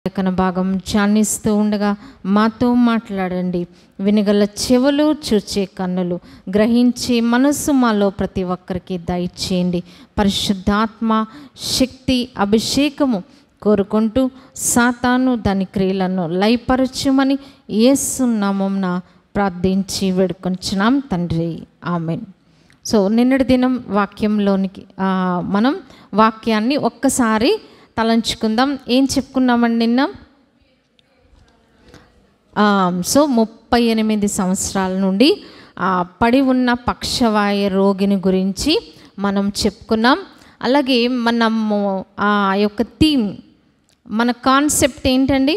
లేఖన భాగం ధ్యానిస్తూ ఉండగా మాతో మాట్లాడండి. వినగల చెవులు, చూచే కన్నులు, గ్రహించే మనసు మాలో ప్రతి ఒక్కరికి దయచేయండి. పరిశుద్ధాత్మ శక్తి అభిషేకము కోరుకుంటూ సాతాను దాని క్రియలను లయపరచుమని యేసు నామమున ప్రార్థించి వేడుకొంచున్నాం తండ్రి, ఆమేన్. సో నిన్నటి దినం వాక్యంలోనికి మనం వాక్యాన్ని ఒక్కసారి తలంచుకుందాం. ఏం చెప్పుకున్నామండి నిన్న? సో 38 సంవత్సరాల నుండి పడి ఉన్న పక్షవాయు రోగిని గురించి మనం చెప్పుకున్నాం. అలాగే మనము ఆ యొక్క థీమ్, మన కాన్సెప్ట్ ఏంటండి?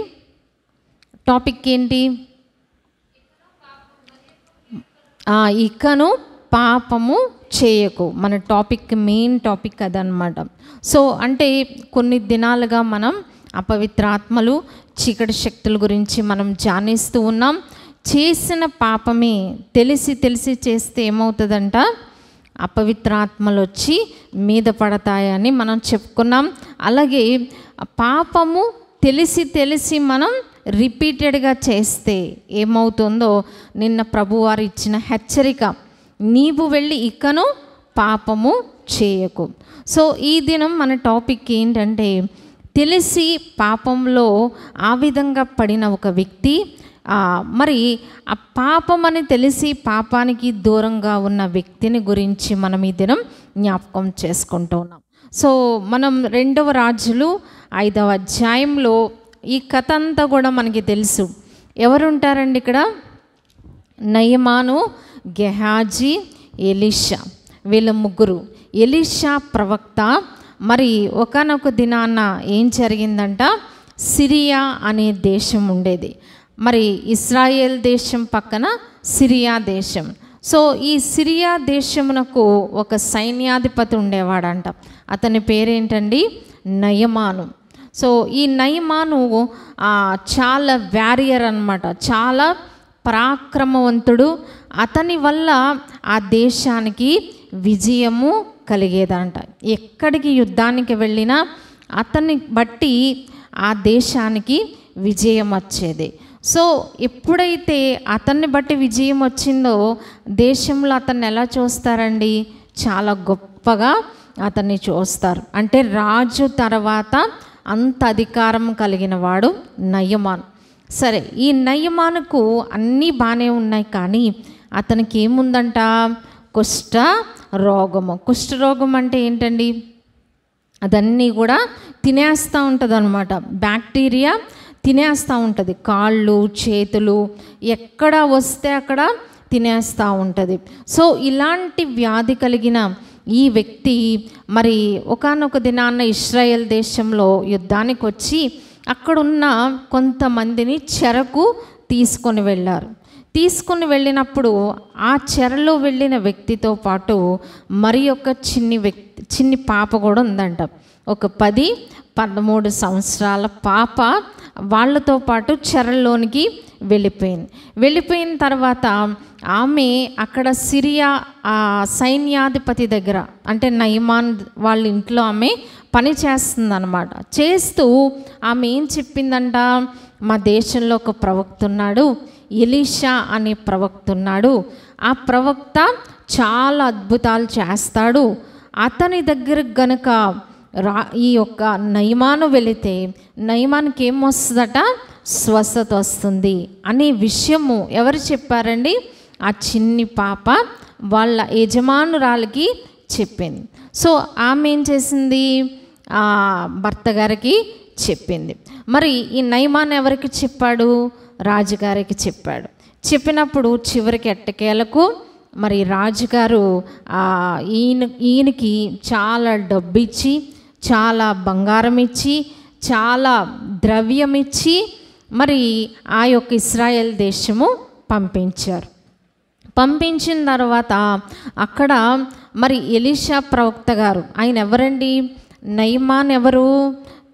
టాపిక్ ఏంటి? ఇకను పాపము చేయకు. మన టాపిక్, మెయిన్ టాపిక్ అదనమాట. సో అంటే కొన్ని దినాలుగా మనం అపవిత్ర ఆత్మలు, చీకటి శక్తుల గురించి మనం ధ్యానిస్తూ ఉన్నాం. చేసిన పాపమే తెలిసి తెలిసి చేస్తే ఏమవుతుందంట? అపవిత్ర ఆత్మలు వచ్చి మీద పడతాయని మనం చెప్పుకున్నాం. అలాగే పాపము తెలిసి తెలిసి మనం రిపీటెడ్గా చేస్తే ఏమవుతుందో నిన్న ప్రభువారు ఇచ్చిన హెచ్చరిక, నీవు వెళ్ళి ఇకను పాపము చేయకు. సో ఈ దినం మన టాపిక్ ఏంటంటే, తెలిసి పాపంలో ఆ విధంగా పడిన ఒక వ్యక్తి, మరి ఆ పాపం అని తెలిసి పాపానికి దూరంగా ఉన్న వ్యక్తిని గురించి మనం ఈ దినం జ్ఞాపకం చేసుకుంటూ ఉన్నాం. సో మనం 2వ రాజులు 5వ అధ్యాయంలో ఈ కథ అంతా కూడా మనకి తెలుసు. ఎవరుంటారండి ఇక్కడ? నయమాను, గెహాజీ, ఎలీషా, వీళ్ళ ముగ్గురు. ఎలీషా ప్రవక్త. మరి ఒకానొక దినాన ఏం జరిగిందంట? సిరియా అనే దేశం ఉండేది. మరి ఇస్రాయేల్ దేశం పక్కన సిరియా దేశం. సో ఈ సిరియా దేశమునకు ఒక సైన్యాధిపతి ఉండేవాడంట. అతని పేరేంటండి? నయమాను. సో ఈ నయమాను చాలా వారియర్ అన్నమాట, చాలా పరాక్రమవంతుడు. అతని వల్ల ఆ దేశానికి విజయము కలిగేదంట. ఎక్కడికి యుద్ధానికి వెళ్ళినా అతన్ని బట్టి ఆ దేశానికి విజయం వచ్చేది. సో ఎప్పుడైతే అతన్ని బట్టి విజయం వచ్చిందో దేశంలో అతన్ని ఎలా చూస్తారండి? చాలా గొప్పగా అతన్ని చూస్తారు. అంటే రాజు తర్వాత అంత అధికారం కలిగిన వాడు నయమాను. సరే, ఈ నయమానుకు అన్నీ బాగానే ఉన్నాయి, కానీ అతనికి ఏముందంట? కుష్ఠ రోగము. కుష్ఠరోగం అంటే ఏంటండి? అదన్నీ కూడా తినేస్తూ ఉంటుంది అనమాట. బ్యాక్టీరియా తినేస్తూ ఉంటుంది. కాళ్ళు, చేతులు ఎక్కడ వస్తే అక్కడ తినేస్తూ ఉంటుంది. సో ఇలాంటి వ్యాధి కలిగిన ఈ వ్యక్తి మరి ఒకానొక దినాన్న ఇశ్రాయేల్ దేశంలో యుద్ధానికి వచ్చి అక్కడున్న కొంతమందిని చెరకు తీసుకొని వెళ్ళారు. తీసుకొని వెళ్ళినప్పుడు ఆ చెరలో వెళ్ళిన వ్యక్తితో పాటు మరి ఒక చిన్ని పాప కూడా ఉందంట. ఒక 10-13 సంవత్సరాల పాప వాళ్ళతో పాటు చెరలోనికి వెళ్ళిపోయిన తర్వాత ఆమె అక్కడ సిరియా సైన్యాధిపతి దగ్గర, అంటే నయమాన్ వాళ్ళ ఇంట్లో ఆమె పని చేస్తుందన్నమాట. చేస్తూ ఆమె ఏం చెప్పిందంట? మా దేశంలో ఒక ప్రవక్త ఉన్నాడు, ఎలీషా అనే ప్రవక్త ఉన్నాడు. ఆ ప్రవక్త చాలా అద్భుతాలు చేస్తాడు. అతని దగ్గరకు గనుక ఈ యొక్క నయమాను వెళితే నయమానికి ఏం వస్తుందట? స్వస్థత వస్తుంది అనే విషయము ఎవరు చెప్పారండి? ఆ చిన్ని పాప వాళ్ళ యజమానురాలికి చెప్పింది. సో ఆమె ఏం చేసింది? భర్త గారికి చెప్పింది. మరి ఈ నయమాన్ ఎవరికి చెప్పాడు? రాజుగారికి చెప్పాడు. చెప్పినప్పుడు చివరికి ఎట్టకేలకు మరి రాజుగారు ఈయనకి చాలా డబ్బు ఇచ్చి, చాలా బంగారం ఇచ్చి, చాలా ద్రవ్యం ఇచ్చి మరి ఆ యొక్క ఇశ్రాయేల్ దేశము పంపించారు. పంపించిన తర్వాత అక్కడ మరి ఎలీషా ప్రవక్త గారు, ఆయన ఎవరండి? నయమాన్ ఎవరు?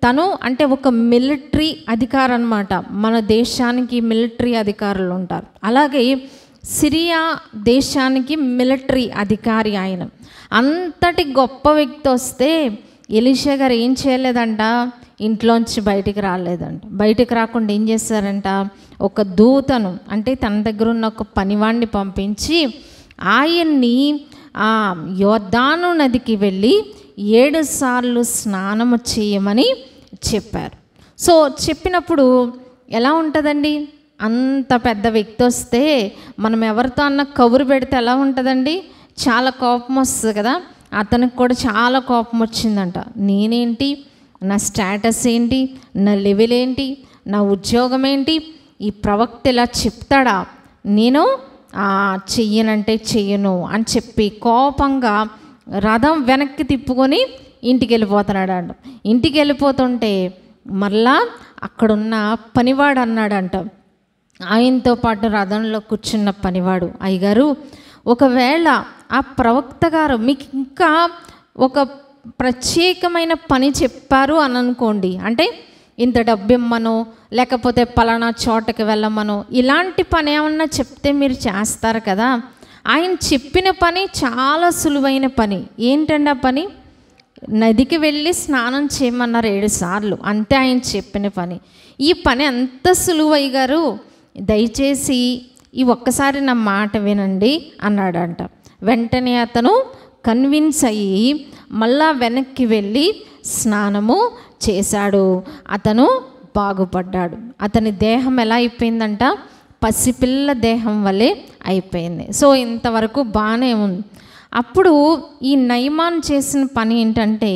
తను అంటే ఒక మిలిటరీ అధికారి అన్నమాట. మన దేశానికి మిలిటరీ అధికారులు ఉంటారు, అలాగే సిరియా దేశానికి మిలిటరీ అధికారి ఆయన. అంతటి గొప్ప వ్యక్తి వస్తే ఎలీషా గారు ఏం చేయలేదంట, ఇంట్లోంచి బయటికి రాలేదంట. బయటికి రాకుండా ఏం చేశారంట, ఒక దూతను అంటే తన దగ్గర ఉన్న ఒక పనివాడిని పంపించి ఆయన్ని యోర్దాను నదికి వెళ్ళి 7 సార్లు స్నానము చేయమని చెప్పారు. సో చెప్పినప్పుడు ఎలా ఉంటుందండి, అంత పెద్ద వ్యక్తి వస్తే మనం ఎవరితో అన్న కబురు పెడితే ఎలా ఉంటుందండి, చాలా కోపం వస్తుంది కదా. అతనికి కూడా చాలా కోపం వచ్చిందంట. నేనేంటి, నా స్టేటస్ ఏంటి, నా లెవెల్ ఏంటి, నా ఉద్యోగం ఏంటి, ఈ ప్రవక్త ఇలా చెప్తాడా, నేను చెయ్యనంటే చెయ్యను అని చెప్పి కోపంగా రథం వెనక్కి తిప్పుకొని ఇంటికి వెళ్ళిపోతున్నాడు అంట. ఇంటికి వెళ్ళిపోతుంటే మళ్ళా అక్కడున్న పనివాడు అన్నాడంట, ఆయనతో పాటు రథంలో కూర్చున్న పనివాడు, అయ్యగారు ఒకవేళ ఆ ప్రవక్త గారు మీకు ఇంకా ఒక ప్రత్యేకమైన పని చెప్పారు అని అనుకోండి, అంటే ఇంత డబ్బు ఇమ్మనో లేకపోతే పలానా చోటకి వెళ్ళమనో ఇలాంటి పని ఏమన్నా చెప్తే మీరు చేస్తారు కదా. ఆయన చెప్పిన పని చాలా సులువైన పని. ఏంటండి ఆ పని, నదికి వెళ్ళి స్నానం చేయమన్నారు 7 సార్లు, అంతే ఆయన చెప్పిన పని. ఈ పని అంత సులువయ్య గారు, దయచేసి ఈ ఒక్కసారి నా మాట వినండి అన్నాడంట. వెంటనే అతను కన్విన్స్ అయ్యి మళ్ళా వెనక్కి వెళ్ళి స్నానము చేశాడు. అతను బాగుపడ్డాడు. అతని దేహం ఎలా అయిపోయిందంట, పసిపిల్ల దేహం వలె అయిపోయింది. సో ఇంతవరకు బాగానే ఉంది. అప్పుడు ఈ నయమాన్ చేసిన పని ఏంటంటే,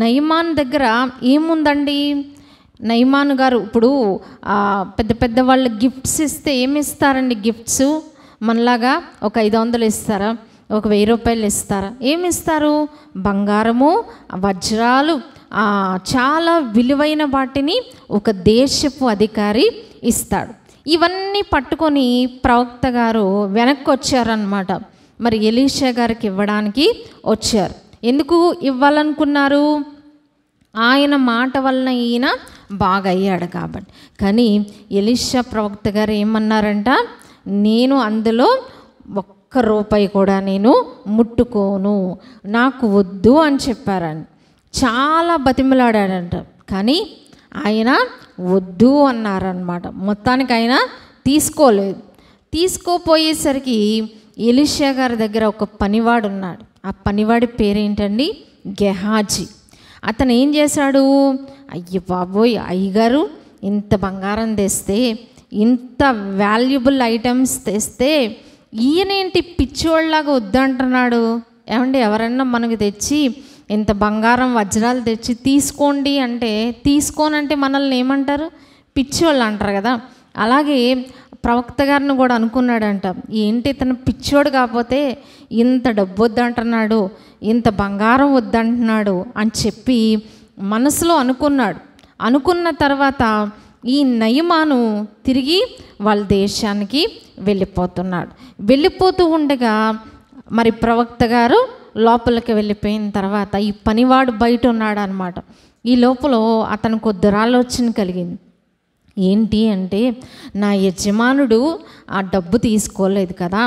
నయమాన్ దగ్గర ఏముందండి, నయమాన్ గారు ఇప్పుడు పెద్ద పెద్ద వాళ్ళు గిఫ్ట్స్ ఇస్తే ఏమి ఇస్తారండి, గిఫ్ట్స్ మనలాగా ఒక 500 ఇస్తారా, ఒక 1000 రూపాయలు ఇస్తారా, ఏమి ఇస్తారు, బంగారము, వజ్రాలు, చాలా విలువైన వాటిని ఒక దేశపు అధికారి ఇస్తాడు. ఇవన్నీ పట్టుకొని ప్రవక్త గారు వెనక్కి వచ్చారనమాట. మరి ఎలీషా గారికి ఇవ్వడానికి వచ్చారు. ఎందుకు ఇవ్వాలనుకున్నారు, ఆయన మాట వలన ఈయన బాగా అయ్యాడు కాబట్టి. కానీ ఎలీషా ప్రవక్త గారు ఏమన్నారంట, నేను అందులో 1 రూపాయి కూడా నేను ముట్టుకోను, నాకు వద్దు అని చెప్పారండి. చాలా బతిమలాడాడంట. కానీ ఆయన వద్దు అన్నారనమాట. మొత్తానికి ఆయన తీసుకోలేదు. తీసుకోపోయేసరికి ఎలీషా గారి దగ్గర ఒక పనివాడు ఉన్నాడు. ఆ పనివాడి పేరేంటండి, గెహాజీ. అతను ఏం చేశాడు, అయ్య బాబోయ్ అయ్యగారు ఇంత బంగారం తెస్తే, ఇంత వాల్యుబుల్ ఐటమ్స్ తెస్తే ఈయనేంటి పిచ్చోళ్ళలాగా వద్దంటున్నాడు. ఏమండి, ఎవరన్నా మనకు తెచ్చి ఇంత బంగారం వజ్రాలు తెచ్చి తీసుకోండి అంటే తీసుకోనంటే మనల్ని ఏమంటారు, పిచ్చోళ్ళు అంటారు కదా. అలాగే ప్రవక్త గారిని కూడా అనుకున్నాడంట, ఏంటి ఇతను పిచ్చోడు కాకపోతే ఇంత డబ్బు వద్దంటున్నాడు, ఇంత బంగారం వద్దంటున్నాడు అని చెప్పి మనసులో అనుకున్నాడు. అనుకున్న తర్వాత ఈ నయమాను తిరిగి వాళ్ళ దేశానికి వెళ్ళిపోతున్నాడు. వెళ్ళిపోతూ ఉండగా మరి ప్రవక్త గారు లోపలికి వెళ్ళిపోయిన తర్వాత ఈ పనివాడు బయట ఉన్నాడు అనమాట. ఈ లోపల అతనికి కొద్ది ఆలోచన కలిగింది. ఏంటి అంటే, నా యజమానుడు ఆ డబ్బు తీసుకోలేదు కదా,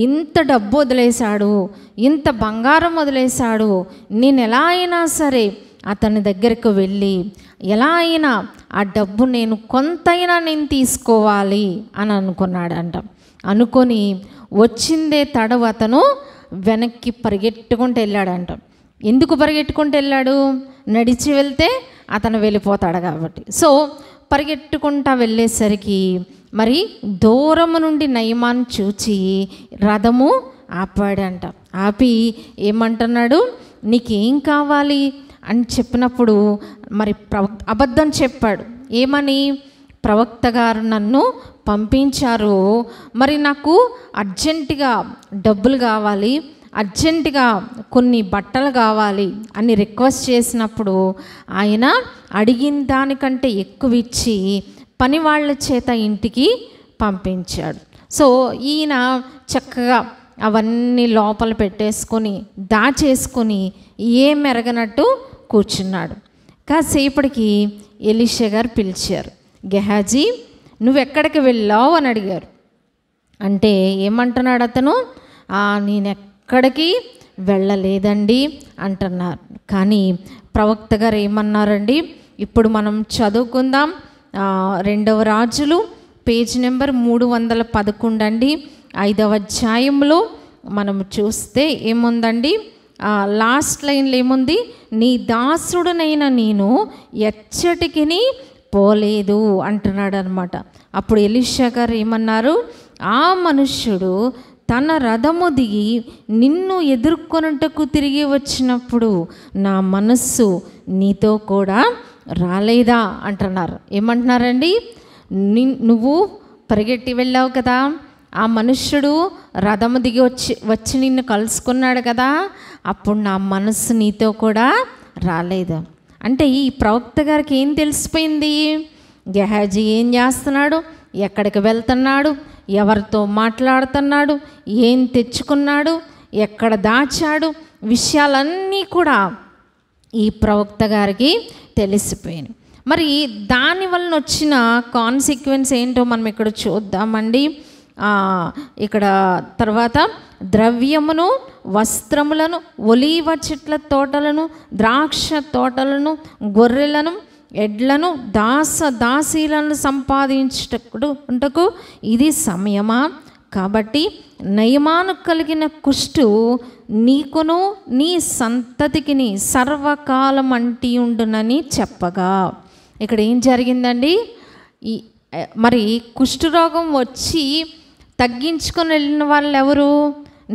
ఇంత డబ్బు వదిలేశాడు, ఇంత బంగారం వదిలేశాడు, నేను ఎలా అయినా సరే అతని దగ్గరకు వెళ్ళి ఎలా అయినా ఆ డబ్బు నేను కొంతైనా నేను తీసుకోవాలి అని అనుకున్నాడంట. అనుకొని వచ్చిందే తడవు అతను వెనక్కి పరిగెట్టుకుంటూ వెళ్ళాడంట. ఎందుకు పరిగెట్టుకుంటూ వెళ్ళాడు, నడిచి వెళ్తే అతను వెళ్ళిపోతాడు కాబట్టి. సో పరిగెట్టుకుంటా వెళ్ళేసరికి మరి దూరము నుండి నయమాన్ చూచి రథము ఆపాడంట. ఆపి ఏమంటున్నాడు, నీకేం కావాలి అని చెప్పినప్పుడు మరి అబద్ధం చెప్పాడు. ఏమని, ప్రవక్త గారు నన్ను పంపించారు, మరి నాకు అర్జెంటుగా డబ్బులు కావాలి, అర్జెంటుగా కొన్ని బట్టలు కావాలి అని రిక్వెస్ట్ చేసినప్పుడు ఆయన అడిగిన దానికంటే ఎక్కువ ఇచ్చి పని వాళ్ళ చేత ఇంటికి పంపించాడు. సో ఈయన చక్కగా అవన్నీ లోపల పెట్టేసుకొని దాచేసుకొని ఏం ఎరగనట్టు కూర్చున్నాడు. కాసేపటికి ఎలీషా గారు పిలిచారు, గెహాజీ నువ్వెక్కడికి వెళ్ళావు అని అడిగారు. అంటే ఏమంటున్నాడు అతను, నేను ఎక్కడికి వెళ్ళలేదండి అంటున్నారు. కానీ ప్రవక్త గారు ఏమన్నారండి? ఇప్పుడు మనం చదువుకుందాం. 2వ రాజులు పేజ్ నెంబర్ 311 అండి. 5వ అధ్యాయంలో మనం చూస్తే ఏముందండి? లాస్ట్ లైన్లో ఏముంది? నీ దాసుడునైన నేను ఎచ్చటికిని పోలేదు అంటున్నాడు అనమాట. అప్పుడు ఎలీషా గారు ఏమన్నారు? ఆ మనుష్యుడు తన రథము దిగి నిన్ను ఎదుర్కొనుటకు తిరిగి వచ్చినప్పుడు నా మనస్సు నీతో కూడా రాలేదా అంటున్నారు. ఏమంటున్నారండి? నువ్వు పరిగెట్టి వెళ్ళావు కదా, ఆ మనుష్యుడు రథము దిగి వచ్చి నిన్ను కలుసుకున్నాడు కదా, అప్పుడు నా మనస్సు నీతో కూడా రాలేదు. అంటే ఈ ప్రవక్త గారికి ఏం తెలిసిపోయింది? గెహాజీ ఏం చేస్తున్నాడు, ఎక్కడికి వెళ్తున్నాడు, ఎవరితో మాట్లాడుతున్నాడు, ఏం తెచ్చుకున్నాడు, ఎక్కడ దాచాడు, విషయాలన్నీ కూడా ఈ ప్రవక్త గారికి తెలిసిపోయాయి. మరి దానివల్ల వచ్చిన కాన్సిక్వెన్స్ ఏంటో మనం ఇక్కడ చూద్దామండి. ఇక్కడ తర్వాత ద్రవ్యమును, వస్త్రములను, ఒలీవ చెట్ల తోటలను, ద్రాక్ష తోటలను, గొర్రెలను, ఎడ్లను, దాసీలను సంపాదించుటకు ఇది సమయమా? కాబట్టి నయమాను కలిగిన కుష్టు నీకును నీ సంతతికిని సర్వకాలం అంటి ఉండునని చెప్పగా, ఇక్కడ ఏం జరిగిందండి? మరి కుష్ఠరోగం వచ్చి తగ్గించుకొని వెళ్ళిన వాళ్ళు ఎవరు?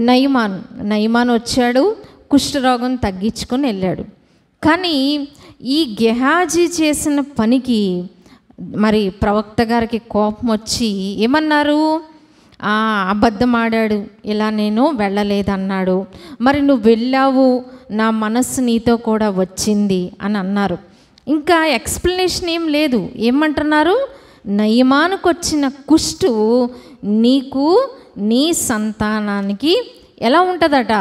నయమాన్ వచ్చాడు, కుష్ఠరోగం తగ్గించుకొని వెళ్ళాడు. కానీ ఈ గెహాజీ చేసిన పనికి మరి ప్రవక్త గారికి కోపం వచ్చి ఏమన్నారు? అబద్ధం ఆడాడు, ఇలా నేను వెళ్ళలేదన్నాడు. మరి నువ్వు వెళ్ళావు, నా మనస్సు నీతో కూడా వచ్చింది అని అన్నారు. ఇంకా ఎక్స్ప్లెనేషన్ ఏం లేదు. ఏమంటున్నారు? నయమానుకు వచ్చిన కుష్టు నీకు నీ సంతానానికి ఎలా ఉంటుందట?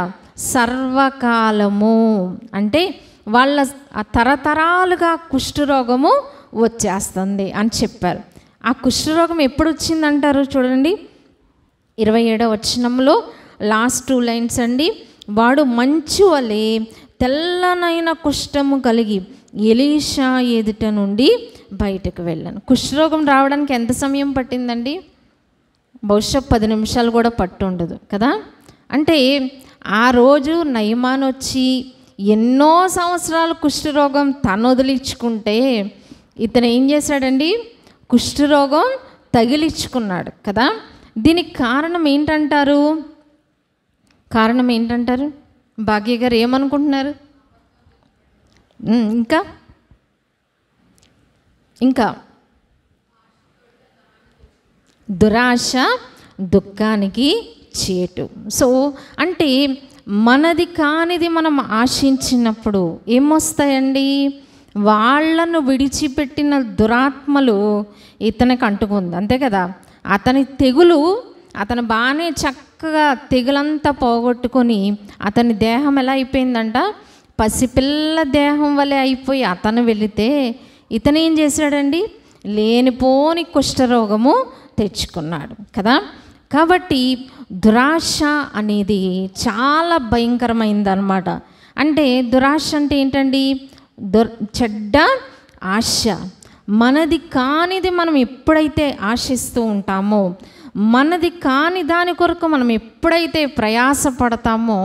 సర్వకాలము. అంటే వాళ్ళ తరతరాలుగా కుష్ఠరోగము వచ్చేస్తుంది అని చెప్పారు. ఆ కుష్ఠరోగం ఎప్పుడు వచ్చిందంటారు? చూడండి 27వ వచనంలో లాస్ట్ 2 లైన్స్ అండి. వాడు మంచు వలె తెల్లనైన కుష్ఠము కలిగి ఎలీషా ఎదుట నుండి బయటకు వెళ్ళాను. కుష్ఠరోగం రావడానికి ఎంత సమయం పట్టిందండి? బహుశా 10 నిమిషాలు కూడా పట్టు ఉండదు కదా. అంటే ఆ రోజు నయమాన్ వచ్చి ఎన్నో సంవత్సరాలు కుష్ఠరోగం తను వదిలించుకుంటే ఇతను ఏం చేశాడండి? కుష్ఠరోగం తగిలించుకున్నాడు కదా. దీనికి కారణం ఏంటంటారు? భాగ్య గారు ఏమనుకుంటున్నారు? ఇంకా దురాశ దుఃఖానికి చేటు. సో అంటే మనది కానిది మనం ఆశించినప్పుడు ఏమొస్తాయండి? వాళ్ళను విడిచిపెట్టిన దురాత్మలు ఇతనికి అంటుకుంది, అంతే కదా. అతని తెగులు, అతను బాగానే చక్కగా తెగులంతా పోగొట్టుకొని అతని దేహం ఎలా అయిపోయిందంట? పసిపిల్ల దేహం వలె అయిపోయి అతను వెళితే ఇతను ఏం చేశాడండి? లేనిపోని కుష్ఠరోగము తెచ్చుకున్నాడు కదా. కాబట్టి దురాశ అనేది చాలా భయంకరమైందన్నమాట. అంటే దురాశ అంటే ఏంటండి? చెడ్డ ఆశ. మనది కానిది మనం ఎప్పుడైతే ఆశిస్తూ ఉంటామో, మనది కాని దాని కొరకు మనం ఎప్పుడైతే ప్రయాసపడతామో,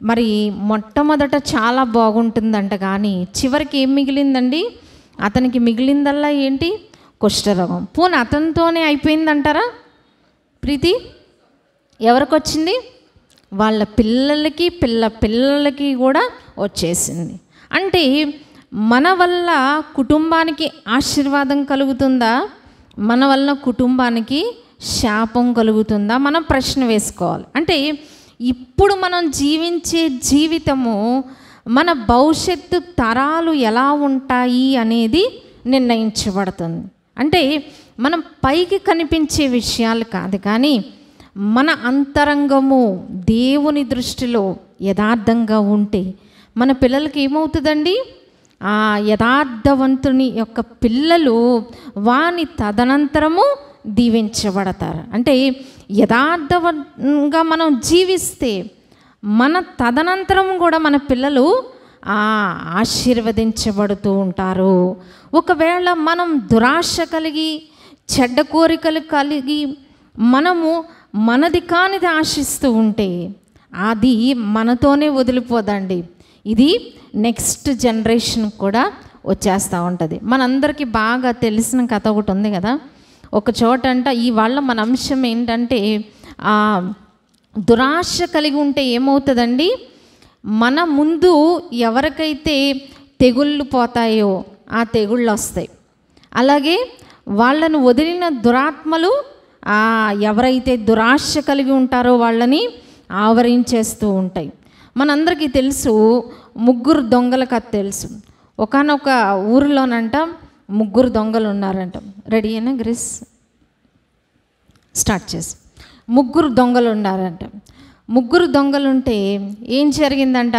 మరి మొట్టమొదట చాలా బాగుంటుందంట, కానీ చివరికి ఏం మిగిలిందండి? అతనికి మిగిలిందల్లా ఏంటి? కుష్ఠరోగం. పోనీ అతనితోనే అయిపోయిందంటారా? ప్రీతి ఎవరికి వచ్చింది? వాళ్ళ పిల్లలకి పిల్లలకి కూడా వచ్చేసింది. అంటే మన వల్ల కుటుంబానికి ఆశీర్వాదం కలుగుతుందా? మన వల్ల కుటుంబానికి శాపం కలుగుతుందా? మనం ప్రశ్న వేసుకోవాలి. అంటే ఇప్పుడు మనం జీవించే జీవితము మన భవిష్యత్తు తరాలు ఎలా ఉంటాయి అనేది నిర్ణయించబడుతుంది. అంటే మనం పైకి కనిపించే విషయాలు కాదు, కానీ మన అంతరంగము దేవుని దృష్టిలో యథార్థంగా ఉంటే మన పిల్లలకి ఏమవుతుందండి? ఆ యథార్థవంతుని యొక్క పిల్లలు వాని తదనంతరము దీవించబడతారు. అంటే యథార్థంగా మనం జీవిస్తే మన తదనంతరం కూడా మన పిల్లలు ఆశీర్వదించబడుతూ ఉంటారు. ఒకవేళ మనం దురాశ కలిగి చెడ్డ కోరికలు కలిగి మనము మనది కానిది ఆశిస్తూ ఉంటే అది మనతోనే వదిలిపోదండి. ఇది నెక్స్ట్ జనరేషన్ కూడా వచ్చేస్తూ ఉంటుంది. మనందరికీ బాగా తెలిసిన కథ ఒకటి ఉంది కదా. ఒక చోట ఇవాళ మన అంశం ఏంటంటే దురాశ కలిగి ఉంటే ఏమవుతుందండి, మన ముందు ఎవరికైతే తెగుళ్ళు పోతాయో ఆ తెగుళ్ళు వస్తాయి. అలాగే వాళ్ళను వదిలిన దురాత్మలు ఎవరైతే దురాశ కలిగి ఉంటారో వాళ్ళని ఆవరించేస్తూ ఉంటాయి. మనందరికీ తెలుసు, 3 దొంగల కథ తెలుసు. ఒకానొక ఊరిలోనంట 3 దొంగలు ఉన్నారంట. రెడీ అయినా గ్రీస్ స్టార్ట్ చేసి 3 దొంగలు ఉన్నారంట. 3 దొంగలుంటే ఏం జరిగిందంట,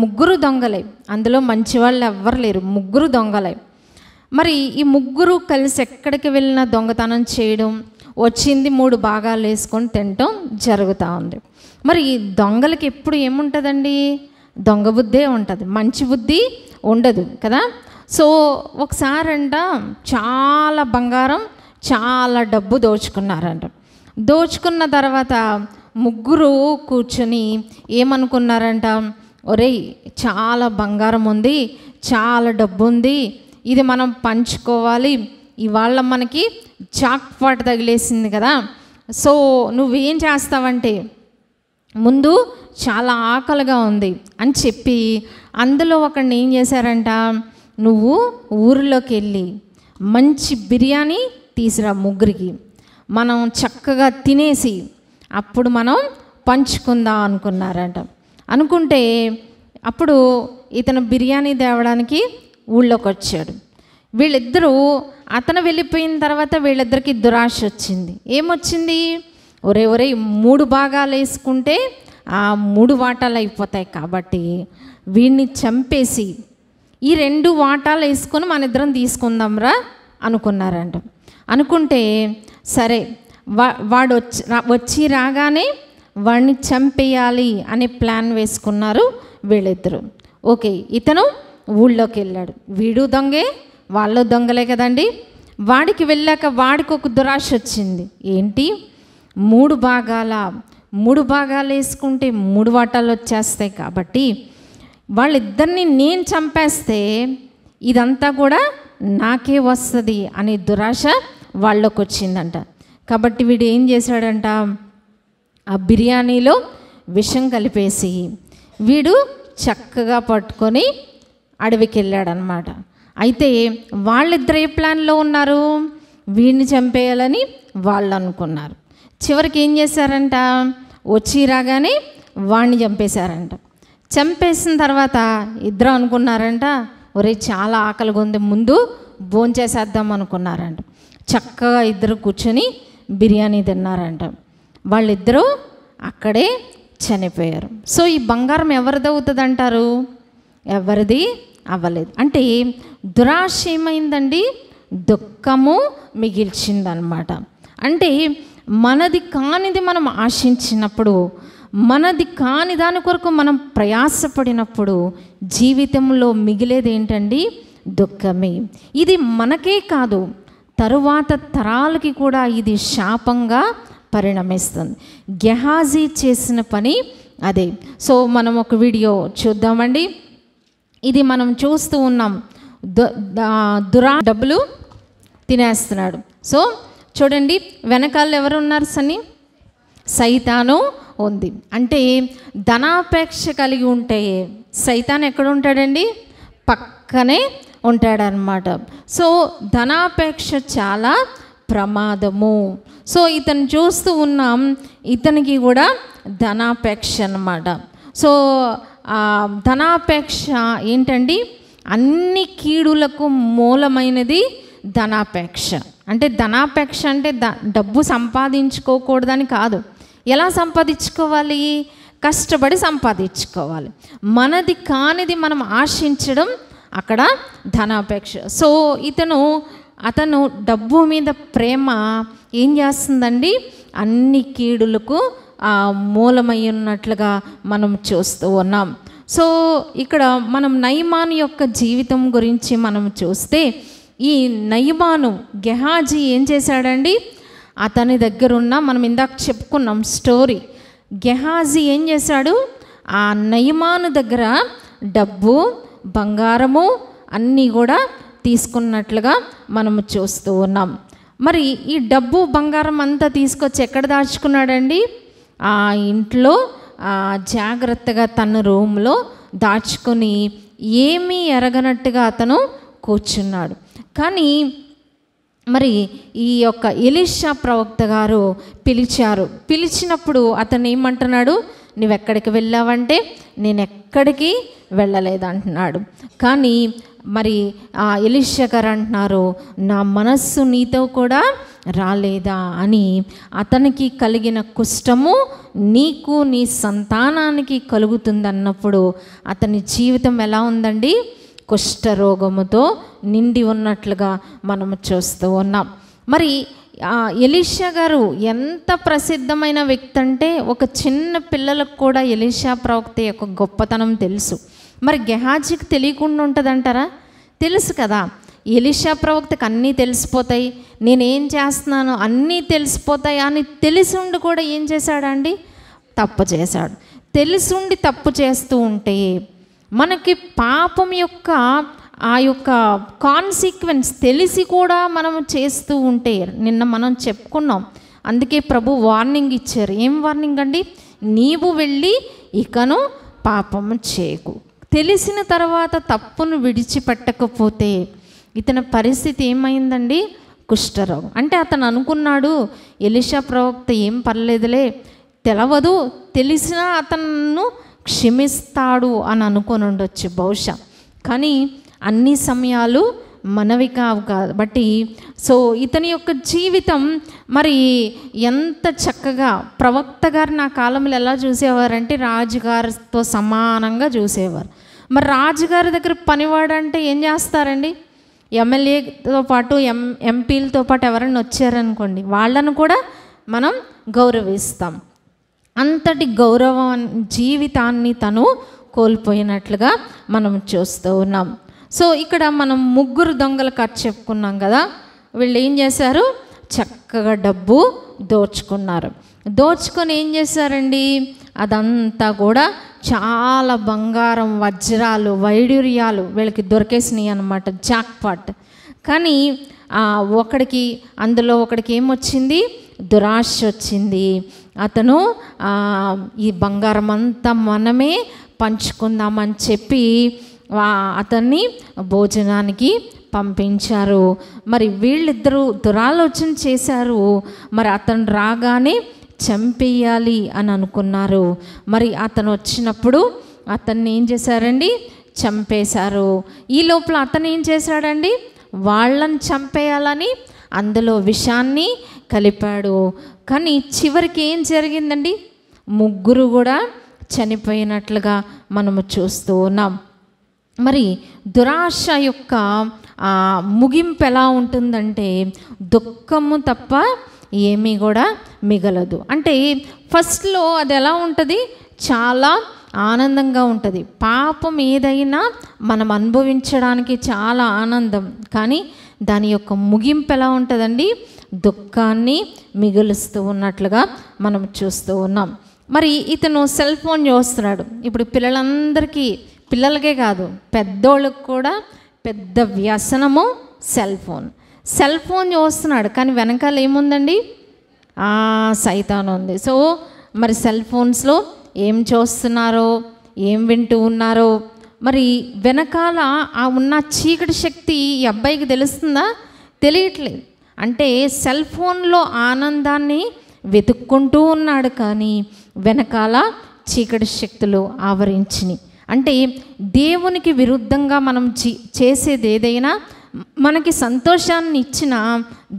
3 దొంగలే, అందులో మంచి వాళ్ళు ఎవ్వరు లేరు, 3 దొంగలే. మరి ఈ 3 కలిసి ఎక్కడికి వెళ్ళినా దొంగతనం చేయడం, వచ్చింది 3 భాగాలు వేసుకొని తినటం జరుగుతూ ఉంది. మరి ఈ దొంగలకి ఎప్పుడు ఏముంటుందండి, దొంగ బుద్ధే ఉంటుంది, మంచి బుద్ధి ఉండదు కదా. సో ఒకసారంట చాలా బంగారం చాలా డబ్బు దోచుకున్నారంట. దోచుకున్న తర్వాత 3 కూర్చొని ఏమనుకున్నారంట, ఒరేయ్ చాలా బంగారం ఉంది, చాలా డబ్బు ఉంది, ఇది మనం పంచుకోవాలి, ఇవాళ మనకి జాక్పాట్ తగిలేసింది కదా. సో నువ్వేం చేస్తావంటే, ముందు చాలా ఆకలిగా ఉంది అని చెప్పి అందులో ఒకడిని ఏం చేశారంట, నువ్వు ఊరిలోకి వెళ్ళి మంచి బిర్యానీ తీసురా 3కి, మనం చక్కగా తినేసి అప్పుడు మనం పంచుకుందాం అనుకున్నారంట. అనుకుంటే అప్పుడు ఇతను బిర్యానీ తేవడానికి ఊళ్ళోకి వచ్చాడు. వీళ్ళిద్దరూ అతను వెళ్ళిపోయిన తర్వాత వీళ్ళిద్దరికి దురాశ వచ్చింది. ఏమొచ్చింది, ఒరే 3 భాగాలు వేసుకుంటే ఆ 3 వాటాలు అయిపోతాయి కాబట్టి వీడిని చంపేసి ఈ 2 వాటాలు వేసుకొని మన ఇద్దరం తీసుకుందాంరా అనుకున్నారంట. అనుకుంటే సరే వాడు వచ్చి రాగానే వాడిని చంపేయాలి అనే ప్లాన్ వేసుకున్నారు వీళ్ళిద్దరూ. ఓకే, ఇతను ఊళ్ళోకి వెళ్ళాడు, వీడు దొంగే వాళ్ళు దొంగలే కదండి. వాడికి వెళ్ళాక వాడికి ఒక దురాశ వచ్చింది. ఏంటి, 3 భాగాలు వేసుకుంటే 3 వాటాలు వచ్చేస్తాయి కాబట్టి వాళ్ళిద్దరిని నేను చంపేస్తే ఇదంతా కూడా నాకే వస్తుంది అనే దురాశ వాళ్ళకి వచ్చిందంట. కాబట్టి వీడు ఏం చేశాడంట, ఆ బిర్యానీలో విషం కలిపేసి వీడు చక్కగా పట్టుకొని అడవికి వెళ్ళాడనమాట. అయితే వాళ్ళిద్దరు ఏ ప్లాన్లో ఉన్నారు, వీడిని చంపేయాలని వాళ్ళు అనుకున్నారు. చివరికి ఏం చేశారంట, వచ్చి రాగానే వాడిని చంపేశారంట. చంపేసిన తర్వాత ఇద్దరు అనుకున్నారంట, ఒరే చాలా ఆకలిగా ఉంది, ముందు భోంచేసేద్దాం అనుకున్నారంట. చక్కగా ఇద్దరు కూర్చొని బిర్యానీ తిన్నారంట. వాళ్ళిద్దరూ అక్కడే చనిపోయారు. సో ఈ బంగారం ఎవరిది అవుతుంది అంటారు, ఎవరిది అవ్వలేదు. అంటే దురాశ ఏమైందండి, దుఃఖము మిగిల్చిందనమాట. అంటే మనది కానిది మనం ఆశించినప్పుడు, మనది కాని దాని కొరకు మనం ప్రయాసపడినప్పుడు జీవితంలో మిగిలేది ఏంటండి, దుఃఖమే. ఇది మనకే కాదు, తరువాత తరాలకి కూడా ఇది శాపంగా పరిణమిస్తుంది. గెహాజీ చేసిన పని అదే. సో మనం ఒక వీడియో చూద్దామండి. ఇది మనం చూస్తూ ఉన్నాం, డబ్బులు తినేస్తున్నాడు. సో చూడండి, వెనకాల ఎవరు ఉన్నారు, సైతాను ఉంది. అంటే ధనాపేక్ష కలిగి ఉంటే సైతాన్ ఎక్కడ ఉంటాడండి, పక్కనే ఉంటాడనమాట. సో ధనాపేక్ష చాలా ప్రమాదము. సో ఇతను చూస్తూ ఉన్నాం, ఇతనికి కూడా ధనాపేక్ష అన్నమాట. సో ధనాపేక్ష ఏంటండి, అన్ని కీడులకు మూలమైనది ధనాపేక్ష. అంటే ధనాపేక్ష అంటే డబ్బు సంపాదించుకోకూడదని కాదు. ఎలా సంపాదించుకోవాలి, కష్టపడి సంపాదించుకోవాలి. మనది కానిది మనం ఆశించడం అక్కడ ధనాపేక్ష. సో అతను డబ్బు మీద ప్రేమ ఏం చేస్తుందండి, అన్ని కీడులకు మూలమై ఉన్నట్లుగా మనం చూస్తూ ఉన్నాం. సో ఇక్కడ మనం నయమాను యొక్క జీవితం గురించి మనం చూస్తే, ఈ నయమాను గెహాజీ ఏం చేశాడండి, అతని దగ్గరున్న మనం ఇందాక చెప్పుకున్నాం స్టోరీ, గెహాజీ ఏం చేశాడు, ఆ నయమాను దగ్గర డబ్బు బంగారము అన్నీ కూడా తీసుకున్నట్లుగా మనము చూస్తూ ఉన్నాం. మరి ఈ డబ్బు బంగారం అంతా తీసుకొచ్చి ఎక్కడ దాచుకున్నాడండి, ఆ ఇంట్లో జాగ్రత్తగా తన రూమ్లో దాచుకొని ఏమీ ఎరగనట్టుగా అతను కూర్చున్నాడు. కానీ మరి ఈ యొక్క ఎలీషా ప్రవక్త గారు పిలిచినప్పుడు అతను ఏమంటున్నాడు, నువ్వెక్కడికి వెళ్ళావంటే నేను ఎక్కడికి వెళ్ళలేదంటున్నాడు. కానీ మరి ఆ ఎలీషా గారు అంటున్నారు, నా మనస్సు నీతో కూడా రాలేదా అని. అతనికి కలిగిన కుష్టము నీకు నీ సంతానానికి కలుగుతుందన్నప్పుడు అతని జీవితం ఎలా ఉందండి, కుష్ఠరోగముతో నిండి ఉన్నట్లుగా మనము చూస్తూ ఉన్నాం. మరి ఎలీషా గారు ఎంత ప్రసిద్ధమైన వ్యక్తి అంటే, ఒక చిన్న పిల్లలకు కూడా ఎలీషా ప్రవక్త యొక్క గొప్పతనం తెలుసు. మరి గెహాజీకి తెలియకుండా ఉంటుందంటారా? తెలుసు కదా, ఎలీషా ప్రవక్తకు అన్నీ తెలిసిపోతాయి, నేనేం చేస్తున్నాను అన్నీ తెలిసిపోతాయి అని తెలిసి ఉండి కూడా ఏం చేశాడండి, తప్పు చేశాడు. తెలిసుండి తప్పు చేస్తూ ఉంటే మనకి పాపం యొక్క ఆ యొక్క కాన్సిక్వెన్స్ తెలిసి కూడా మనము చేస్తూ ఉంటే, నిన్న మనం చెప్పుకున్నాం, అందుకే ప్రభు వార్నింగ్ ఇచ్చారు. ఏం వార్నింగ్ అండి, నీవు వెళ్ళి ఇకను పాపము చేయకు. తెలిసిన తర్వాత తప్పును విడిచిపెట్టకపోతే ఇతని పరిస్థితి ఏమైందండి, కుష్ఠరోగం. అంటే అతను అనుకున్నాడు ఎలీషా ప్రవక్త ఏం పర్లేదులే, తెలవదు, తెలిసినా అతను క్షమిస్తాడు అని అనుకొని ఉండొచ్చు బహుశా. కానీ అన్ని సమయాలు మనవి కావు కాబట్టి, సో ఇతని యొక్క జీవితం మరి ఎంత చక్కగా ప్రవక్త గారు నా కాలంలో ఎలా చూసేవారంటే రాజుగారితో సమానంగా చూసేవారు. మరి రాజుగారి దగ్గర పనివాడంటే ఏం చేస్తారండి, ఎమ్మెల్యేతో పాటు ఎంపీలతో పాటు ఎవరైనా వచ్చారనుకోండి, వాళ్ళను కూడా మనం గౌరవిస్తాం. అంతటి గౌరవం జీవితాన్ని తను కోల్పోయినట్లుగా మనం చూస్తూ ఉన్నాం. సో ఇక్కడ మనం ముగ్గురు దొంగల కథ చెప్పుకున్నాం కదా, వీళ్ళు ఏం చేశారు, చక్కగా డబ్బు దోచుకున్నారు. దోచుకొని ఏం చేశారండి, అదంతా కూడా చాలా బంగారం వజ్రాలు వైడూర్యాలు వీళ్ళకి దొరికేసినాయి అన్నమాట, జాక్పాట్. కానీ అందులో ఒకడికి ఏమొచ్చింది, దురాశ వచ్చింది. అతను ఈ బంగారం అంతా మనమే పంచుకుందామని చెప్పి అతన్ని భోజనానికి పంపించారు. మరి వీళ్ళిద్దరూ దురాలోచన చేశారు. మరి అతను రాగానే చంపేయాలి అని అనుకున్నారు. మరి అతను వచ్చినప్పుడు అతన్ని ఏం చేశారండి, చంపేశారు. ఈ లోపల అతను ఏం చేశాడండి, వాళ్ళని చంపేయాలని అందులో విషాన్ని కలిపాడు. కానీ చివరికి ఏం జరిగిందండి, ముగ్గురు కూడా చనిపోయినట్లుగా మనము చూస్తూ ఉన్నాం. మరి దురాశ యొక్క ముగింపు ఎలా ఉంటుందంటే దుఃఖము తప్ప ఏమీ కూడా మిగలదు. అంటే ఫస్ట్లో అది ఎలా ఉంటుంది, చాలా ఆనందంగా ఉంటుంది. పాపం ఏదైనా మనం అనుభవించడానికి చాలా ఆనందం, కానీ దాని యొక్క ముగింపు ఎలా ఉంటుందండి, దుఃఖాన్ని మిగులుస్తూ ఉన్నట్లుగా మనం చూస్తూ ఉన్నాం. మరి ఇతను సెల్ ఫోన్ చూస్తున్నాడు. ఇప్పుడు పిల్లలకే కాదు పెద్దోళ్ళకి కూడా పెద్ద వ్యసనము సెల్ ఫోన్ చూస్తున్నాడు. కానీ వెనకాల ఏముందండి, సైతాన్ ఉంది. సో మరి సెల్ ఫోన్స్లో ఏం చూస్తున్నారో, ఏం వింటూ ఉన్నారో, మరి వెనకాల ఉన్న చీకటి శక్తి ఈ అబ్బాయికి తెలుస్తుందా, తెలియట్లేదు. అంటే సెల్ ఫోన్లో ఆనందాన్ని వెతుక్కుంటూ ఉన్నాడు, కానీ వెనకాల చీకటి శక్తులు ఆవరించినాయి. అంటే దేవునికి విరుద్ధంగా మనం చేసేది ఏదైనా మనకి సంతోషాన్ని ఇచ్చినా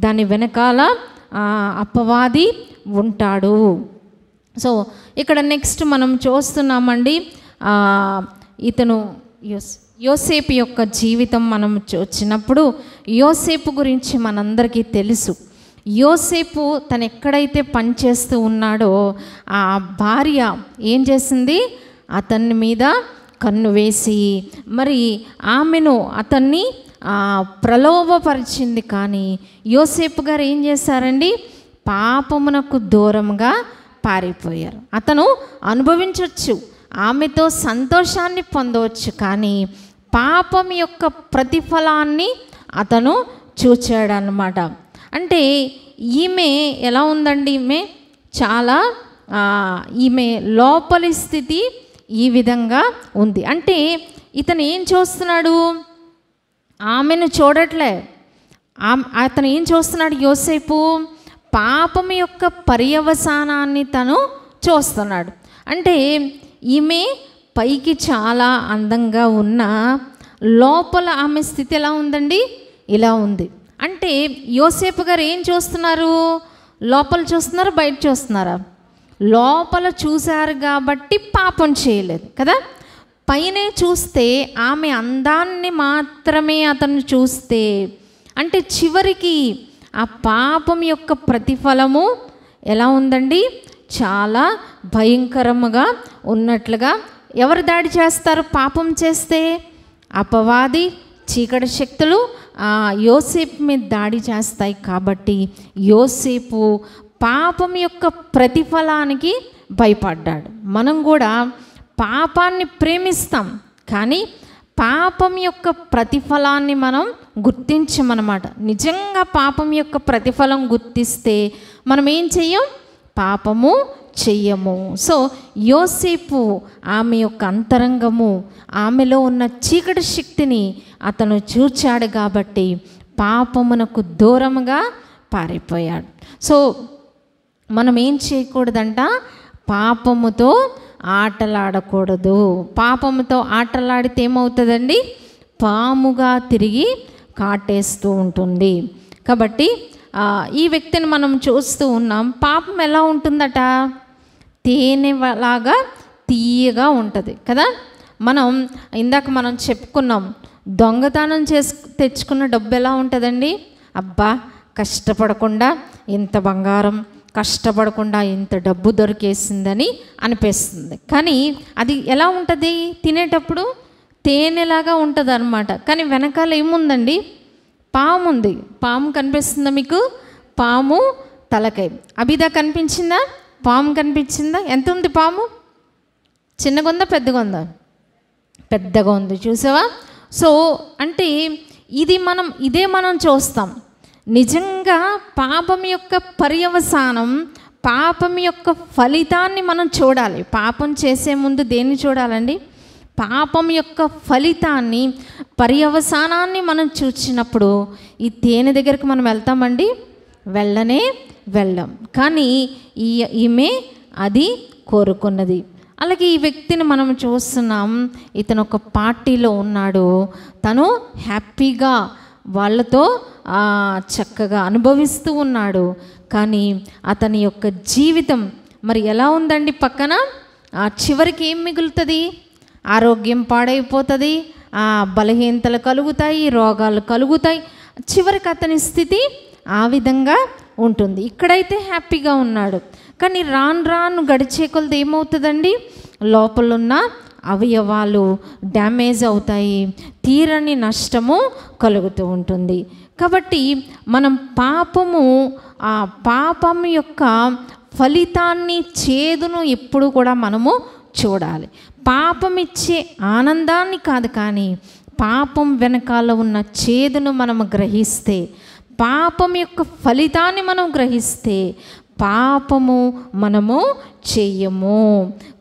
దాని వెనకాల అపవాది ఉంటాడు. సో ఇక్కడ నెక్స్ట్ మనం చూస్తున్నామండి, ఇతను యోసేపు యొక్క జీవితం మనం చూసినప్పుడు యోసేపు గురించి మనందరికీ తెలుసు. యోసేపు తను ఎక్కడైతే పనిచేస్తూ ఉన్నాడో ఆ భార్య ఏం చేసింది, అతని మీద కన్ను వేసి మరి ఆమెను అతన్ని ప్రలోభపరిచింది. కానీ యోసేపు గారు ఏం చేశారండి? పాపమునకు దూరంగా పారిపోయారు. అతను అనుభవించవచ్చు, ఆమెతో సంతోషాన్ని పొందవచ్చు, కానీ పాపం యొక్క ప్రతిఫలాన్ని అతను చూచాడనమాట. అంటే ఈమె ఎలా ఉందండి? ఈమె లోపలి స్థితి ఈ విధంగా ఉంది. అంటే ఇతను ఏం చూస్తున్నాడు? ఆమెను చూడట్లే. అతను ఏం చూస్తున్నాడు? యోసేపు పాపం యొక్క పర్యవసానాన్ని తను చూస్తున్నాడు. అంటే ఈమె పైకి చాలా అందంగా ఉన్న లోపల ఆమె స్థితి ఎలా ఉందండి? ఇలా ఉంది. అంటే యోసేపు గారు ఏం చూస్తున్నారు? లోపల చూస్తున్నారా, బయట చూస్తున్నారా? లోపల చూశారు కాబట్టి పాపం చేయలేదు కదా. పైనే చూస్తే ఆమె అందాన్ని మాత్రమే అతను చూస్తే, అంటే చివరికి ఆ పాపం యొక్క ప్రతిఫలము ఎలా ఉందండి? చాలా భయంకరముగా ఉన్నట్లుగా. ఎవరు దాడి చేస్తారు పాపం చేస్తే? అపవాది, చీకటి శక్తులు యోసేపు మీద దాడి చేస్తాయి. కాబట్టి యోసేపు పాపం యొక్క ప్రతిఫలానికి భయపడ్డాడు. మనం కూడా పాపాన్ని ప్రేమిస్తాం, కానీ పాపం యొక్క ప్రతిఫలాన్ని మనం గుర్తించమన్నమాట. నిజంగా పాపం యొక్క ప్రతిఫలం గుర్తిస్తే మనం ఏం చెయ్యం? పాపము చెయ్యము. సో యోసేపు ఆమె యొక్క అంతరంగము, ఆమెలో ఉన్న చీకటి శక్తిని అతను చూచాడు కాబట్టి పాపమునకు దూరముగా పారిపోయాడు. సో మనం ఏం చేయకూడదంట? పాపముతో ఆటలాడకూడదు. పాపముతో ఆటలాడితే ఏమవుతుందండి? పాముగా తిరిగి కాటేస్తూ ఉంటుంది. కాబట్టి ఈ వ్యక్తిని మనం చూస్తూ ఉన్నాం. పాపం ఎలా ఉంటుందట? తేనెలాగా తీయగా ఉంటుంది కదా. ఇందాక మనం చెప్పుకున్నాం, దొంగతనం తెచ్చుకున్న డబ్బు ఎలా ఉంటుందండి? అబ్బా, కష్టపడకుండా ఇంత బంగారం, కష్టపడకుండా ఇంత డబ్బు దొరికేసిందని అనిపిస్తుంది. కానీ అది ఎలా ఉంటుంది? తినేటప్పుడు తేనెలాగా ఉంటుంది అనమాట. కానీ వెనకాల ఏముందండి? పాము ఉంది. పాము కనిపిస్తుందా మీకు? పాము తలకాయ. అభిదా కనిపించిందా? పాము కనిపించిందా? ఎంత ఉంది పాము? చిన్నగా ఉందా, పెద్దగా ఉందా? పెద్దగా ఉంది. చూసావా? సో అంటే ఇదే మనం చూస్తాం. నిజంగా పాపం యొక్క పర్యవసానం, పాపం యొక్క ఫలితాన్ని మనం చూడాలి. పాపం చేసే ముందు దేన్ని చూడాలండి? పాపం యొక్క ఫలితాన్ని, పర్యవసానాన్ని మనం చూసినప్పుడు ఈ తేనె దగ్గరికి మనం వెళ్తామండి? వెళ్ళం. కానీ ఈమె అది కోరుకున్నది. అలాగే ఈ వ్యక్తిని మనం చూస్తున్నాం. ఇతను ఒక పార్టీలో ఉన్నాడు. తను హ్యాపీగా వాళ్ళతో చక్కగా అనుభవిస్తూ ఉన్నాడు. కానీ అతని యొక్క జీవితం మరి ఎలా ఉందండి? పక్కన చివరికి ఏం మిగులుతుంది? ఆరోగ్యం పాడైపోతుంది, బలహీనతలు కలుగుతాయి, రోగాలు కలుగుతాయి. చివరికి అతని స్థితి ఆ విధంగా ఉంటుంది. ఇక్కడైతే హ్యాపీగా ఉన్నాడు, కానీ రాను గడిచే కొలది ఏమవుతుందండి? లోపలున్న అవయవాలు డ్యామేజ్ అవుతాయి, తీరని నష్టము కలుగుతూ ఉంటుంది. కాబట్టి మనం పాపం యొక్క ఫలితాన్ని, చేదును ఎప్పుడు కూడా మనము చూడాలి. పాపం ఇచ్చే ఆనందాన్ని కాదు, కానీ పాపం వెనకాల ఉన్న చేదును మనము గ్రహిస్తే, పాపం యొక్క ఫలితాన్ని మనం గ్రహిస్తే పాపము మనము చెయ్యము.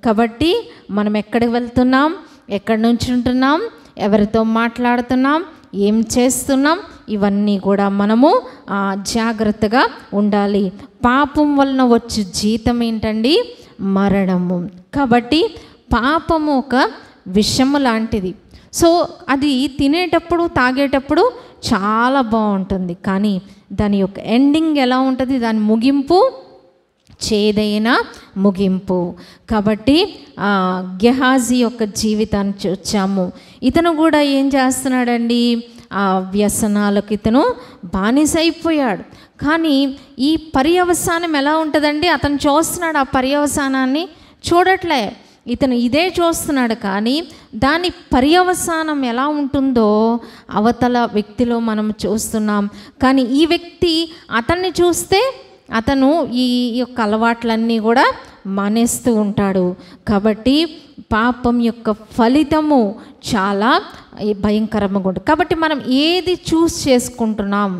కాబట్టి మనం ఎక్కడికి వెళ్తున్నాం, ఎక్కడి నుంచి ఉంటున్నాం, ఎవరితో మాట్లాడుతున్నాం, ఏం చేస్తున్నాం, ఇవన్నీ కూడా మనము జాగ్రత్తగా ఉండాలి. పాపం వలన వచ్చే జీతం ఏంటండి? మరణము. కాబట్టి పాపము ఒక విషము లాంటిది. సో అది తినేటప్పుడు, తాగేటప్పుడు చాలా బాగుంటుంది, కానీ దాని యొక్క ఎండింగ్ ఎలా ఉంటుంది? దాని ముగింపు చేదైన ముగింపు. కాబట్టి గెహాజీ యొక్క జీవితాన్ని చూచాము. ఇతను కూడా ఏం చేస్తున్నాడండి? వ్యసనాలకు ఇతను బానిసైపోయాడు. కానీ ఈ పర్యవసానం ఎలా ఉంటుందండి? అతను చూస్తున్నాడు, ఆ పర్యవసానాన్ని చూడట్లే. ఇతను ఇదే చూస్తున్నాడు, కానీ దాని పర్యవసానం ఎలా ఉంటుందో అవతల వ్యక్తిలో మనం చూస్తున్నాం. కానీ ఈ వ్యక్తి అతన్ని చూస్తే అతను ఈ యొక్క అలవాట్లన్నీ కూడా మానేస్తూ ఉంటాడు. కాబట్టి పాపం యొక్క ఫలితము చాలా భయంకరంగా ఉంటుంది. కాబట్టి మనం ఏది చూస్ చేసుకుంటున్నాం,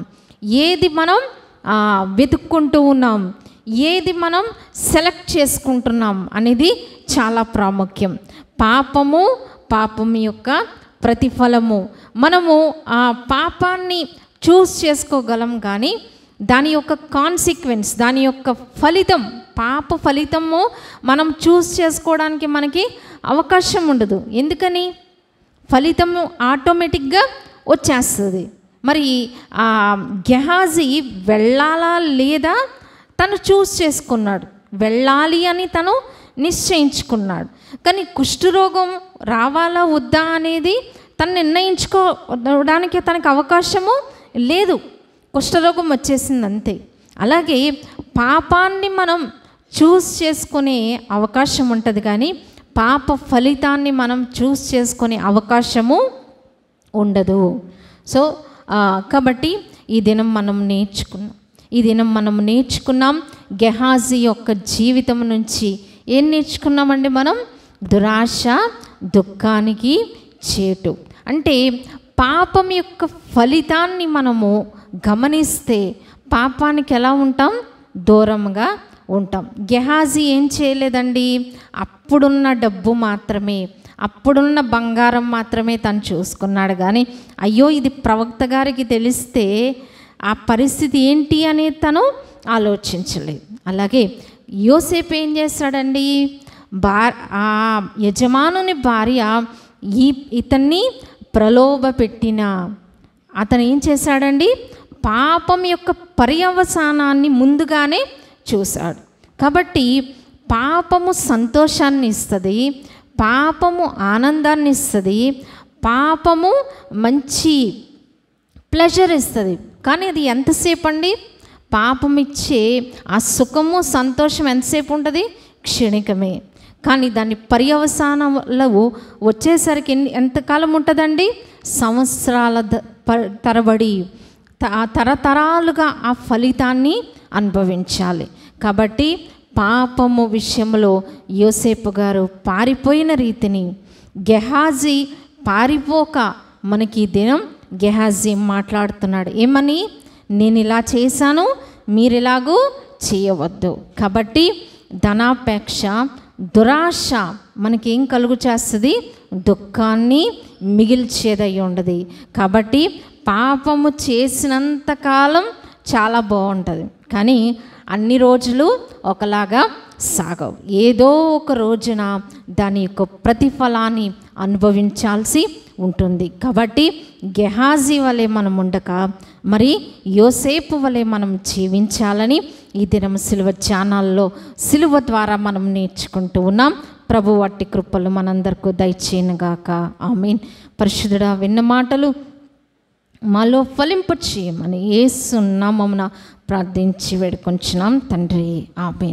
ఏది మనం వెతుక్కుంటూ ఉన్నాం, ఏది మనం సెలెక్ట్ చేసుకుంటున్నాం అనేది చాలా ప్రాముఖ్యం. పాపం యొక్క ప్రతిఫలము, మనము ఆ పాపాన్ని చూస్ చేసుకోగలం, కానీ దాని యొక్క కాన్సిక్వెన్స్, దాని యొక్క ఫలితం, పాప ఫలితము మనం చూస్ చేసుకోవడానికి మనకి అవకాశం ఉండదు. ఎందుకని? ఫలితము ఆటోమేటిక్గా వచ్చేస్తుంది. మరి గెహాజీ వెళ్ళాలా లేదా తను చూస్ చేసుకున్నాడు, వెళ్ళాలి అని తను నిశ్చయించుకున్నాడు. కానీ కుష్ఠరోగం రావాలా వద్దా అనేది తను నిర్ణయించుకోవడానికి తనకు అవకాశము లేదు. కుష్ఠరోగం వచ్చేసింది అంతే. అలాగే పాపాన్ని మనం చూస్ చేసుకునే అవకాశం ఉంటుంది, కానీ పాప ఫలితాన్ని మనం చూస్ చేసుకునే అవకాశము ఉండదు. సో కాబట్టి ఈ దినం మనం నేర్చుకున్నాం గెహాజీ యొక్క జీవితం నుంచి ఏం నేర్చుకున్నామండి? మనం దురాశ దుఃఖానికి చేటు. అంటే పాపం యొక్క ఫలితాన్ని మనము గమనిస్తే పాపానికి ఎలా ఉంటాం? దూరంగా ఉంటాం. గెహాజీ ఏం చేయలేదండి, అప్పుడున్న డబ్బు మాత్రమే, అప్పుడున్న బంగారం మాత్రమే తను చూసుకున్నాడు. కానీ అయ్యో ఇది ప్రవక్త గారికి తెలిస్తే ఆ పరిస్థితి ఏంటి అనేది తను ఆలోచించలేదు. అలాగే యోసేపు ఏం చేస్తాడండి, ఆ యజమానుని భార్య ఇతన్ని ప్రలోభ పెట్టిన అతను ఏం చేశాడండి, పాపం యొక్క పర్యవసానాన్ని ముందుగానే చూశాడు. కాబట్టి పాపము సంతోషాన్ని ఇస్తుంది, పాపము ఆనందాన్ని ఇస్తుంది, పాపము మంచి ప్లెజర్ ఇస్తుంది. కానీ అది ఎంతసేపు అండి? పాపం ఇచ్చే ఆ సుఖము సంతోషం ఎంతసేపు ఉంటుంది? క్షణికమే. కానీ దాని పర్యవసానంలో వచ్చేసరికి ఎంతకాలం ఉంటుందండి? సంవత్సరాల తరబడి, తరతరాలుగా ఆ ఫలితాన్ని అనుభవించాలి. కాబట్టి పాపము విషయంలో యోసేపు గారు పారిపోయిన రీతిని గెహాజీ పారిపోక మనకి ఈ దినం గెహాజీ మాట్లాడుతున్నాడు. ఏమని? నేను ఇలా చేశాను, మీరు ఇలాగూ చేయవద్దు. కాబట్టి ధనాపేక్ష, దురాశ మనకేం కలుగు చేస్తుంది? దుఃఖాన్ని మిగిల్చేదై ఉండదు. కాబట్టి పాపము చేసినంతకాలం చాలా బాగుంటుంది, కానీ అన్ని రోజులు ఒకలాగా సాగవు. ఏదో ఒక రోజున దాని యొక్క ప్రతిఫలాన్ని అనుభవించాల్సి ఉంటుంది. కాబట్టి గెహాజీ వలె మనం ఉండక మరి యోసేపు వలె మనం జీవించాలని ఈ దినం సిలువ ఛానల్లో సిలువ ద్వారా మనం నేర్చుకుంటూ ఉన్నాం. ప్రభు వాటి కృపలు మనందరికీ దయచేయనుగాక. ఆమేన్. పరిశుద్ధుడా, విన్న మాటలు మాలో ఫలింపు చేయమని యేసు నామమున ప్రార్థించి వేడుకొంచున్నాం తండ్రి. ఆమేన్.